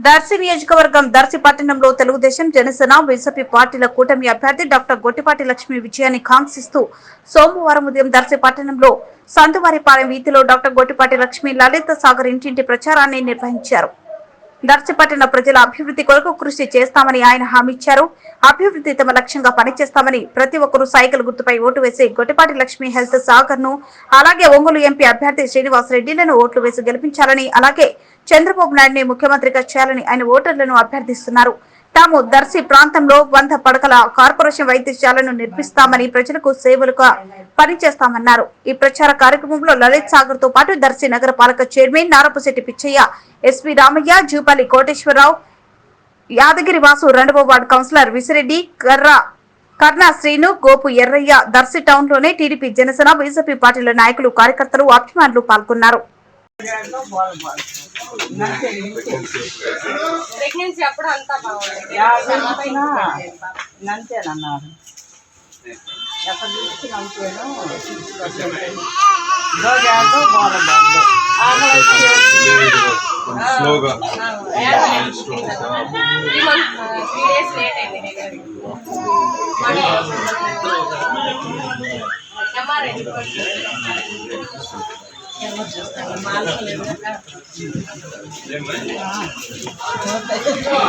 దర్శి నియోజకవర్గం దర్శి పట్టణంలో తెలుగుదేశం జనసేన బీజేపీ పార్టీల కూటమి అభ్యర్థి డాక్టర్ గొట్టిపాటి లక్ష్మి విజయాన్ని కాంక్షిస్తూ సోమవారం ఉదయం దర్శి పట్టణంలో సంతువారిపాలెం వీధిలో డాక్టర్ గొట్టిపాటి లక్ష్మి లలిత సాగర్ ఇంటింటి ప్రచారాన్ని నిర్వహించారు. దర్శి పట్టణ ప్రజల అభివృద్ధి కొరకు కృషి చేస్తామని ఆయన హామీ ఇచ్చారు. అభివృద్ధి తమ లక్ష్యంగా పనిచేస్తామని ప్రతి ఒక్కరూ సైకిల్ గుర్తుపై ఓటు వేసి గొట్టిపాటి లక్ష్మి హెల్త్ సాగర్ ను అలాగే ఒంగోలు ఎంపీ అభ్యర్థి శ్రీనివాస్ రెడ్డిలను ఓట్లు వేసి గెలిపించాలని అలాగే చంద్రబాబు నాయుడిని ముఖ్యమంత్రిగా చేయాలని ఆయన ఓటర్లను అభ్యర్థిస్తున్నారు. తాము దర్శి ప్రాంతంలో 100 పడకల కార్పొరేషన్ వైద్యశాలను నిర్మిస్తామని ప్రజలకు సేవలుగా పనిచేస్తామన్నారు. ఈ ప్రచార కార్యక్రమంలో లలిత్ సాగర్ తో పాటు దర్శి నగర పాలక చైర్మన్ నారపశెట్టి పిచ్చయ్య, ఎస్వి రామయ్య, జూపల్లి కోటేశ్వరరావు, యాదగిరి వాసు, 2వ వార్డు కౌన్సిలర్ విసిరెడ్డి, కర్ణ శ్రీను, గోపు ఎర్రయ్య, దర్శి టౌన్ లోనే టీడీపీ, జనసేన, బీజేపీ పార్టీల నాయకులు, కార్యకర్తలు, అభిమానులు పాల్గొన్నారు. ప్రెగ్నెన్సీ అప్పుడు అంతా బాగుంది. నంతేనన్నారు ఎక్కడ చూసి నంతేను స్లోగా 3 days లేట్ అయింది.